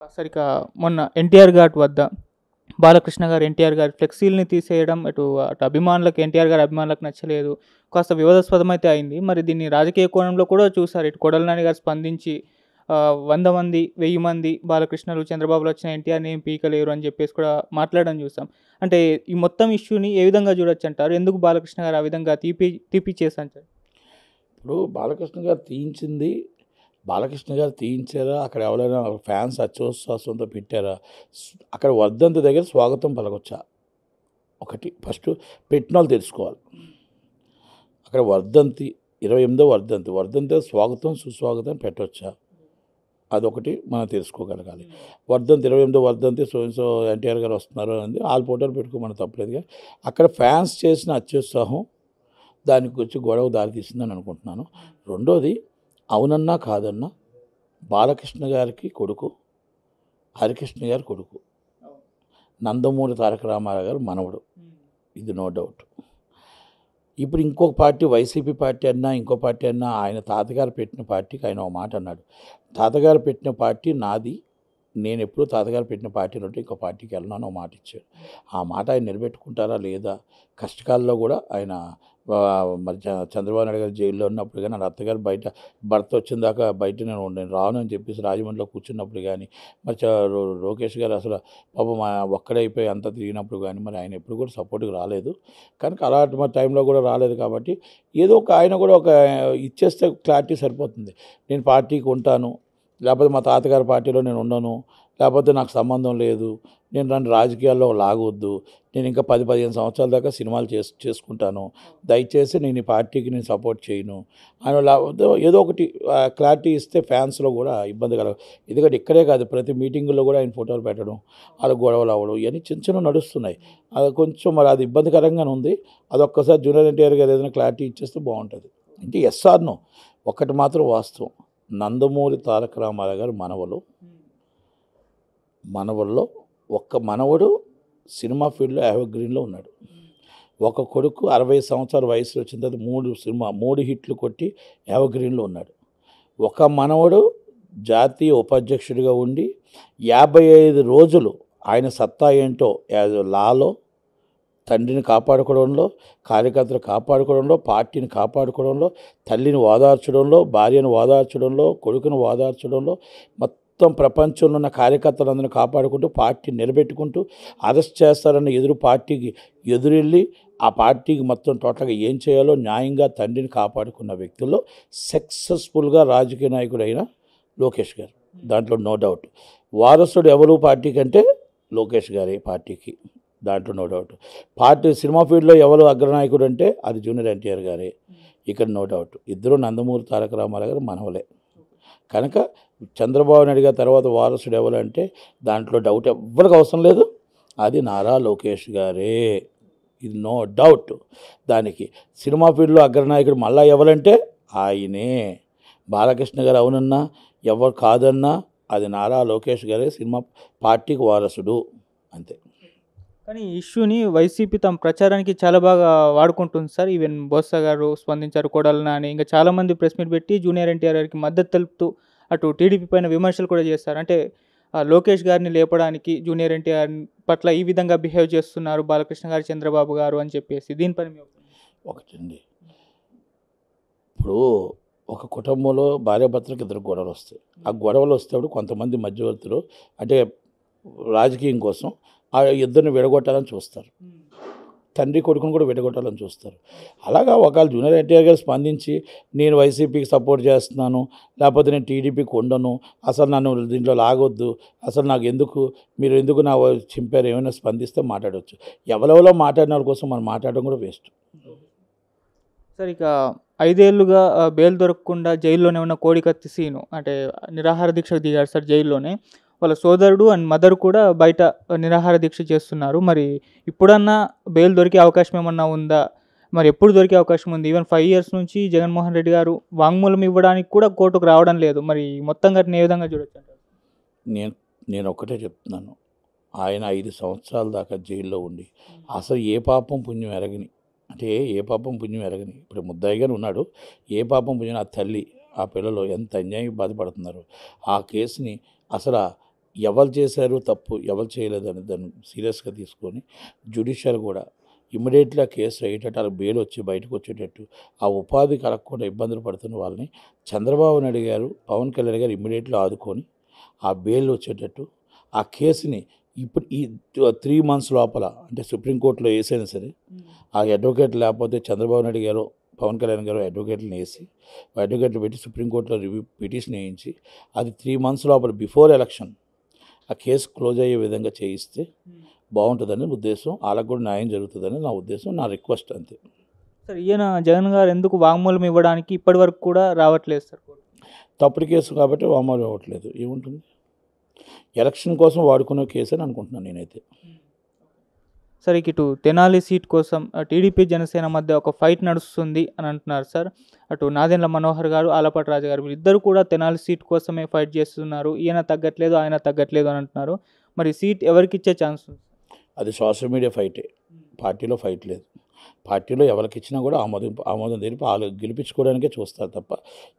సరిగ్గా మొన్న ఎన్టీఆర్ ఘాట్ వద్ద బాలకృష్ణ గారు ఎన్టీఆర్ గారి ఫ్లెక్సీలని తీసేయడం అటు అభిమానులకు ఎన్టీఆర్ గారి అభిమానులకు నచ్చలేదు. కాస్త వివాదాస్పదమైతే అయింది. మరి దీన్ని రాజకీయ కోణంలో కూడా చూసారు. ఇటు కొడాలి నాని గారు స్పందించి 100 మంది, 1000 మంది బాలకృష్ణలు, చంద్రబాబులు వచ్చిన ఎన్టీఆర్‌ని ఏం పీకలేరు అని చెప్పేసి కూడా మాట్లాడడం చూసాం. అంటే ఈ మొత్తం ఇష్యూని ఏ విధంగా చూడొచ్చంటారు? ఎందుకు బాలకృష్ణ గారు ఆ విధంగా తీపిచ్చేసంటారు? ఇప్పుడు బాలకృష్ణ గారు తీయించారా? అక్కడ ఎవరైనా ఫ్యాన్స్ అత్యుత్సాహంతో పెట్టారా? అక్కడ వర్ధంతి దగ్గర స్వాగతం పలకొచ్చా? ఒకటి ఫస్ట్ పెట్టినోళ్ళు తెలుసుకోవాలి. అక్కడ వర్ధంతి 28వ వర్ధంతి స్వాగతం సుస్వాగతం పెట్టొచ్చా? అదొకటి మనం తెలుసుకోగలగాలి. వర్ధంతి 28వ వర్ధంతి సో ఎన్టీఆర్ గారు వస్తున్నారు అనేది ఆల్ ఫోటోలు పెట్టుకోమని తప్పలేదు. కానీ అక్కడ ఫ్యాన్స్ చేసిన అత్యుత్సాహం దానికి వచ్చి గొడవ దారితీసిందని అనుకుంటున్నాను. రెండోది, అవునన్నా కాదన్నా బాలకృష్ణ గారికి కొడుకు, హరికృష్ణ గారి కొడుకు, నందమూరి తారక రామారావు గారు మనవడు. ఇది నో డౌట్. ఇప్పుడు ఇంకొక పార్టీ, వైసీపీ పార్టీ అన్నా ఇంకో పార్టీ అన్నా, ఆయన తాతగారు పెట్టిన పార్టీకి ఆయన ఒక మాట అన్నాడు. తాతగారు పెట్టిన పార్టీ నాది, నేను ఎప్పుడూ తాతగారు పెట్టిన పార్టీ నుండి ఇంకో పార్టీకి వెళ్ళను ఒక మాట ఇచ్చాడు. ఆ మాట ఆయన నిలబెట్టుకుంటారా లేదా? కష్టకాలంలో కూడా ఆయన మరి చంద్రబాబు నాయుడు గారు జైల్లో ఉన్నప్పుడు కానీ, వాళ్ళ అత్తగారు భర్త వచ్చిన దాకా బయట నేను రాను అని చెప్పేసి రాజమండ్రిలో కూర్చున్నప్పుడు కానీ, మరి లోకేష్ గారు అసలు పాపం ఒక్కడైపోయి అంతా తిరిగినప్పుడు కానీ, మరి ఆయన ఎప్పుడు కూడా సపోర్ట్కి రాలేదు. కనుక అలాంటి మరి టైంలో కూడా రాలేదు. కాబట్టి ఏదో ఒక ఆయన కూడా ఒక ఇచ్చేస్తే క్లారిటీ సరిపోతుంది. నేను పార్టీకి ఉంటాను, లేకపోతే మా తాతగారి పార్టీలో నేను ఉండను, లేకపోతే నాకు సంబంధం లేదు, నేను నన్ను రాజకీయాల్లో లాగొద్దు, నేను ఇంకా 10-15 సంవత్సరాల దాకా సినిమాలు చేసుకుంటాను, దయచేసి నేను ఈ పార్టీకి నేను సపోర్ట్ చేయను అని ఏదో ఒకటి క్లారిటీ ఇస్తే ఫ్యాన్స్లో కూడా ఇబ్బంది కలగదు. ఎందుకంటే ఇక్కడే కాదు, ప్రతి మీటింగుల్లో కూడా ఆయన ఫోటోలు పెట్టడం, అలా గొడవలు అవ్వడం, ఇవన్నీ చిన్న చిన్న నడుస్తున్నాయి. అది కొంచెం మరి అది ఇబ్బందికరంగానే ఉంది. అదొక్కసారి జూనియర్ ఎన్టీఆర్ గారు ఏదైనా క్లారిటీ ఇచ్చేస్తే బాగుంటుంది. అంటే ఎస్ఆర్నో ఒక్కటి మాత్రం వాస్తవం, నందమూరి తారక రామారావు గారు మనవల్లో ఒక్క మనవడు సినిమా ఫీల్డ్లో గ్రీన్లో ఉన్నాడు. ఒక కొడుకు 60 సంవత్సరాల వయసులో వచ్చిన తర్వాత 3 హిట్లు కొట్టి గ్రీన్లో ఉన్నాడు. ఒక మనవడు జాతీయ ఉపాధ్యక్షుడిగా ఉండి 55 రోజులు ఆయన సత్తా ఏంటో లాలో, తండ్రిని కాపాడుకోవడంలో, కార్యకర్తలు కాపాడుకోవడంలో, పార్టీని కాపాడుకోవడంలో, తల్లిని ఓదార్చడంలో, భార్యను ఓదార్చడంలో, కొడుకును ఓదార్చడంలో, మొత్తం ప్రపంచంలో ఉన్న కార్యకర్తలందరినీ కాపాడుకుంటూ, పార్టీ నిలబెట్టుకుంటూ, అరెస్ట్ చేస్తారన్న పార్టీకి ఎదురెళ్ళి ఆ పార్టీకి మొత్తం టోటల్గా ఏం చేయాలో న్యాయంగా తండ్రిని కాపాడుకున్న వ్యక్తుల్లో సక్సెస్ఫుల్గా రాజకీయ నాయకుడు అయిన లోకేష్ గారు, దాంట్లో నో డౌట్. వారసుడు ఎవరు పార్టీకి అంటే లోకేష్ గారి పార్టీకి, దాంట్లో నో డౌట్. పార్టీ సినిమా ఫీల్డ్లో ఎవరు అగ్రనాయకుడు అంటే అది జూనియర్ ఎన్టీఆర్ గారే, ఇక్కడ నో డౌట్. ఇద్దరు నందమూరి తారక రామారావు గారు మనవలే. కనుక చంద్రబాబు నాయుడు గారి తర్వాత వారసుడు ఎవరంటే దాంట్లో డౌట్ ఎవ్వరికి అవసరం లేదు, అది నారా లోకేష్ గారే, ఇది నో డౌట్. దానికి సినిమా ఫీల్డ్లో అగ్రనాయకుడు మళ్ళా ఎవరంటే ఆయనే. బాలకృష్ణ గారు అవునన్నా ఎవరు కాదన్నా అది నారా లోకేష్ గారే సినిమా పార్టీకి వారసుడు, అంతే. కానీ ఈ ఇష్యూని వైసీపీ తమ ప్రచారానికి చాలా బాగా వాడుకుంటుంది సార్. ఈవెన్ బొత్స గారు స్పందించారు, కొడాలి నాని, ఇంకా చాలామంది ప్రెస్ మీట్ పెట్టి జూనియర్ ఎన్టీఆర్ గారికి మద్దతు తెలుపుతూ అటు టీడీపీ పైన విమర్శలు కూడా చేస్తారు. అంటే లోకేష్ గారిని లేపడానికి జూనియర్ ఎన్టీఆర్ పట్ల ఈ విధంగా బిహేవ్ చేస్తున్నారు బాలకృష్ణ గారు, చంద్రబాబు గారు అని చెప్పేసి, దీనిపైన ఒకటండి. ఇప్పుడు ఒక కుటుంబంలో భార్యాభర్తలకు 2 గొడవలు వస్తాయి. ఆ గొడవలు వస్తేప్పుడు కొంతమంది మధ్యవర్తులు అంటే రాజకీయం కోసం ఆ ఇద్దరిని విడగొట్టాలని చూస్తారు, తండ్రి కొడుకును కూడా విడగొట్టాలని చూస్తారు. అలాగా ఒకవేళ జూనియర్ ఎన్టీఆర్ గారు స్పందించి నేను వైసీపీకి సపోర్ట్ చేస్తున్నాను, లేకపోతే నేను టీడీపీకి ఉండను, అసలు నన్ను దీంట్లో లాగొద్దు, అసలు నాకు మీరు ఎందుకు నా చింపారు, ఏమైనా స్పందిస్తే మాట్లాడవచ్చు. ఎవరెవరో మాట్లాడిన వాళ్ళ కోసం మనం మాట్లాడడం కూడా వేస్ట్. సార్, ఇక 5 ఏళ్లుగా బెయిల్ దొరకకుండా జైల్లోనే ఉన్న కోడికత్తి సీను అంటే నిరాహార దీక్షకు దిగారు సార్ జైల్లోనే. వాళ్ళ సోదరుడు అండ్ మదర్ కూడా బయట నిరాహార దీక్ష చేస్తున్నారు. మరి ఇప్పుడన్నా బెయిల్ దొరికే అవకాశం ఏమన్నా ఉందా? మరి ఎప్పుడు దొరికే అవకాశం ఉంది? ఈవెన్ 5 years నుంచి జగన్మోహన్ రెడ్డి గారు వాంగ్మూలం ఇవ్వడానికి కూడా కోర్టుకు రావడం లేదు. మరి మొత్తం గారిని ఏ విధంగా చూడొచ్చు అంటారు? నేను ఒక్కటే చెప్తున్నాను, ఆయన 5 సంవత్సరాల దాకా జైల్లో ఉండి అసలు ఏ పాపం పుణ్యం ఎరగని, ఇప్పుడు ముద్దాయిగానే ఉన్నాడు, ఏ పాపం పుణ్యం, ఆ తల్లి ఆ పిల్లలు ఎంత అన్యాయం బాధపడుతున్నారు. ఆ కేసుని అసలు ఎవరు చేశారు తప్పు, ఎవరు చేయలేదని దాన్ని సీరియస్గా తీసుకొని జ్యుడిషియల్ కూడా ఇమ్మీడియట్లీ ఆ కేసు అయ్యేటట్టు వాళ్ళకి బెయిల్ వచ్చి బయటకు వచ్చేటట్టు, ఆ ఉపాధి కలగకుండా ఇబ్బందులు పడుతున్న వాళ్ళని చంద్రబాబు నాయుడు గారు, పవన్ కళ్యాణ్ గారు ఇమ్మీడియట్లీ ఆదుకొని ఆ బెయిల్ వచ్చేటట్టు ఆ కేసుని ఇప్పుడు ఈ 3 months లోపల, అంటే సుప్రీంకోర్టులో వేసైనా సరే ఆ అడ్వకేట్ లేకపోతే చంద్రబాబు నాయుడు గారు, పవన్ కళ్యాణ్ గారు అడ్వకేట్లను వేసి అడ్వకేట్లు పెట్టి సుప్రీంకోర్టులో రివ్యూ పిటిషన్ వేయించి అది 3 months లోపల బిఫోర్ ఎలక్షన్ ఆ కేసు క్లోజ్ అయ్యే విధంగా చేయిస్తే బాగుంటుందని ఉద్దేశం, వాళ్ళకు కూడా న్యాయం జరుగుతుందని నా ఉద్దేశం, నా రిక్వెస్ట్ అంతే. సార్ ఈయన జగన్ గారు ఎందుకు వాంగ్మూలం ఇవ్వడానికి ఇప్పటి వరకు కూడా రావట్లేదు సార్? తప్పుడు కేసు కాబట్టి వామోలు అవ్వట్లేదు, ఏముంటుంది, ఎలక్షన్ కోసం వాడుకునే కేసు అని అనుకుంటున్నాను నేనైతే. సార్ ఇటు తెనాలి సీట్ కోసం టీడీపీ జనసేన మధ్య ఒక ఫైట్ నడుస్తుంది అని అంటున్నారు సార్. అటు నాదెండ్ల మనోహర్ గారు, ఆలపాటి రాజా గారు వీళ్ళిద్దరు కూడా తెనాలి సీట్ కోసమే ఫైట్ చేస్తున్నారు. ఈయన తగ్గట్లేదు, ఆయన తగ్గట్లేదు అని అంటున్నారు. మరి సీట్ ఎవరికి ఇచ్చే ఛాన్స్ ఉంది? అది సోషల్ మీడియా ఫైటే, పార్టీలో ఫైట్ లేదు. పార్టీలో ఎవరికి ఇచ్చినా కూడా ఆమోదం తెలిపి వాళ్ళు గెలిపించుకోవడానికే చూస్తారు తప్ప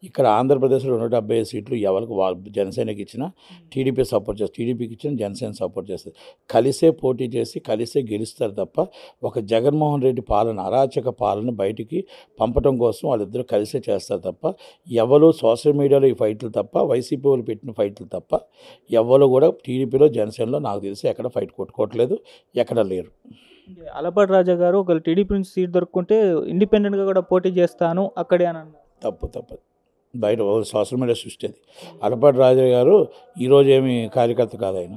ఇక్కడ ఆంధ్రప్రదేశ్లో 175 సీట్లు ఎవరికి జనసేనకి ఇచ్చినా టీడీపీ సపోర్ట్ చేస్తారు, టీడీపీకి ఇచ్చిన జనసేన సపోర్ట్ చేస్తారు. కలిసే పోటీ చేసి కలిసే గెలుస్తారు తప్ప ఒక జగన్మోహన్ రెడ్డి పాలన, అరాచక పాలన బయటికి పంపడం కోసం వాళ్ళిద్దరూ కలిసే చేస్తారు తప్ప ఎవరు సోషల్ మీడియాలో ఈ ఫైట్లు తప్ప, వైసీపీ వాళ్ళు పెట్టిన ఫైట్లు తప్ప ఎవరు కూడా టీడీపీలో జనసేనలో నాకు తెలిసి ఎక్కడ ఫైట్ కొట్టుకోవట్లేదు, ఎక్కడ లేరు. ఆలపాటి రాజా గారు ఒకవేళ టీడీపీ నుంచి సీట్ దొరుకుంటే ఇండిపెండెంట్గా కూడా పోటీ చేస్తాను అక్కడే అని అన్నారు. తప్పదు, బయట సోషల్ మీడియా సృష్టి అది. ఆలపాటి రాజా గారు ఈరోజు ఏమి కార్యకర్త కాదు, ఆయన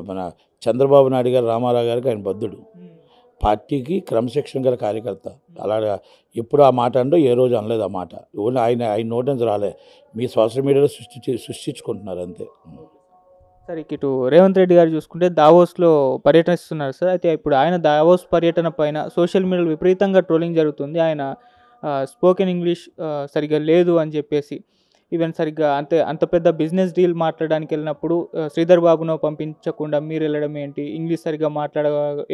మన చంద్రబాబు నాయుడు గారు, రామారావు గారికి ఆయన బద్ధుడు, పార్టీకి క్రమశిక్షణ గల కార్యకర్త. అలాగా ఎప్పుడు ఆ మాట అంటే ఏ రోజు అనలేదు ఆ మాట, ఓన్లీ ఆయన నోటి నుంచి రాలే, మీ సోషల్ మీడియాలో సృష్టించుకుంటున్నారు అంతే. సార్ ఇటు రేవంత్ రెడ్డి గారు చూసుకుంటే దావోస్లో పర్యటిస్తున్నారు సార్. అయితే ఇప్పుడు ఆయన దావోస్ పర్యటన పైన సోషల్ మీడియాలో విపరీతంగా ట్రోలింగ్ జరుగుతుంది. ఆయన స్పోకెన్ ఇంగ్లీష్ సరిగ్గా లేదు అని చెప్పేసి, ఈవెన్ సరిగ్గా అంత పెద్ద బిజినెస్ డీల్ మాట్లాడడానికి వెళ్ళినప్పుడు శ్రీధర్ బాబును పంపించకుండా మీరు వెళ్ళడం ఏంటి, ఇంగ్లీష్ సరిగ్గా మాట్లాడ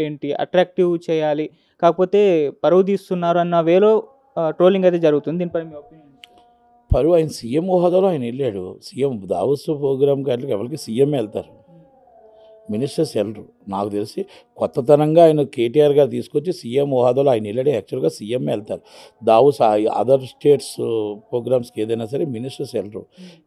ఏంటి, అట్రాక్టివ్ చేయాలి, కాకపోతే పరువు తీస్తున్నారు అన్న వేలో ట్రోలింగ్ అయితే జరుగుతుంది. దీనిపై మీ ఒపీనియన్? పరువు, ఆయన సీఎం హోదాలో ఆయన వెళ్ళాడు. సీఎం దావోస్ ప్రోగ్రామ్కి అట్లకి ఎవరికి సీఎం వెళ్తారు, మినిస్టర్స్ వెళ్ళరు. నాకు తెలిసి కొత్తతనంగా ఆయన కేటీఆర్ గారు తీసుకొచ్చి సీఎం హోదాలో ఆయన వెళ్ళాడు. యాక్చువల్గా సీఎం వెళ్తారు. దావోస్ అదర్ స్టేట్స్ ప్రోగ్రామ్స్కి ఏదైనా సరే మినిస్టర్స్ వెళ్ళరు.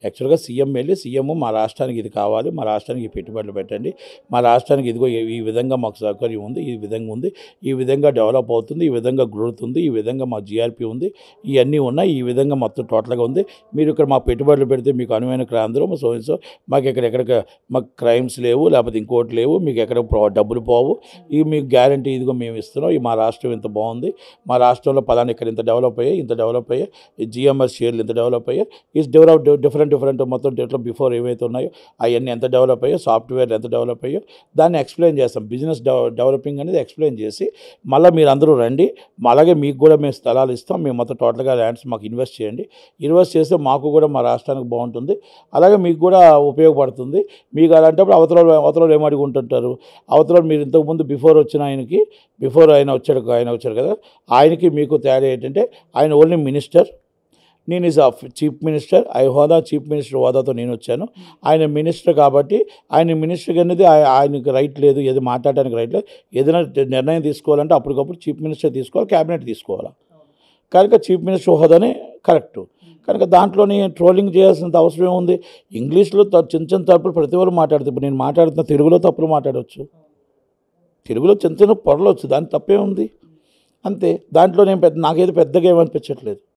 యాక్చువల్గా సీఎం వెళ్ళి సీఎం మా రాష్ట్రానికి ఇది కావాలి, మా రాష్ట్రానికి పెట్టుబడులు పెట్టండి, మా రాష్ట్రానికి ఇదిగో ఈ విధంగా మాకు సౌకర్యం ఉంది, ఈ విధంగా ఉంది, ఈ విధంగా డెవలప్ అవుతుంది, ఈ విధంగా గ్రోత్ ఉంది, ఈ విధంగా మా జీఆర్పీ ఉంది, ఇవన్నీ ఉన్నాయి, ఈ విధంగా మొత్తం టోటల్గా ఉంది, మీరు ఇక్కడ మా పెట్టుబడులు పెడితే మీకు అనువైన క్రాంధ్రం సో మాకు ఎక్కడెక్కడ మాకు క్రైమ్స్ లేవు, లేకపోతే ఇంకోటి లేవు, మీకు ఎక్కడ డబ్బులు పోవు, ఇవి మీకు గ్యారంటీ ఇదిగో మేము ఇస్తున్నాం, ఈ మా రాష్ట్రం ఇంత బాగుంది, మా రాష్ట్రంలో పలానా ఇక్కడ ఇంత డెవలప్ అయ్యాయి, జిఎంఎస్ షేర్లు ఇంత డెవలప్ అయ్యాయి, ఈ డిఫరెంట్ మొత్తం డెవలప్ బిఫోర్ ఏవైతే ఉన్నాయో అవన్నీ ఎంత డెవలప్ అయ్యాయో, సాఫ్ట్వేర్ ఎంత డెవలప్ అయ్యో దాన్ని ఎక్స్ప్లెయిన్ చేస్తాం. బిజినెస్ డెవలపింగ్ అనేది ఎక్స్ప్లెయిన్ చేసి మళ్ళీ మీరు అందరూ రండి, అలాగే మీకు కూడా మేము స్థలాలు ఇస్తాం, మేము మొత్తం టోటల్గా ల్యాండ్స్ మాకు ఇన్వెస్ట్ చేయండి, ఇన్వెస్ట్ చేస్తే మాకు కూడా మా రాష్ట్రానికి బాగుంటుంది, అలాగే మీకు కూడా ఉపయోగపడుతుంది. మీకు అలాంటప్పుడు అవతల ఏమడిగి ఉంటుంటారు, అవతల మీరు ఇంతకుముందు బిఫోర్ ఆయన వచ్చాడు కదా, ఆయనకి మీకు తేడా ఏంటంటే ఆయన ఓన్లీ మినిస్టర్, నేను is chief minister, chief minister హోదాతో నేను వచ్చాను, ఆయన మినిస్టర్ కాబట్టి ఆయన మినిస్టర్ అనేది ఆయనకి రైట్ లేదు, ఏది మాట్లాడడానికి రైట్ లేదు, ఏదైనా నిర్ణయం తీసుకోవాలంటే అప్పటికప్పుడు చీఫ్ మినిస్టర్ తీసుకోవాలి, క్యాబినెట్ తీసుకోవాలి, కనుక చీఫ్ మినిస్టర్ హోదానే కరెక్టు. కనుక దాంట్లోని ట్రోలింగ్ చేయాల్సినంత అవసరం ఏముంది? ఇంగ్లీష్లో చిన్న తప్పులు ప్రతి ఒక్కరు మాట్లాడుతుంది. ఇప్పుడు నేను మాట్లాడుతున్న తెలుగులో తప్పులు మాట్లాడవచ్చు, తెలుగులో చిన్న పొరలు వచ్చు, దాని తప్పే ఉంది అంతే. దాంట్లో నాకేది పెద్దగా ఏమనిపించట్లేదు.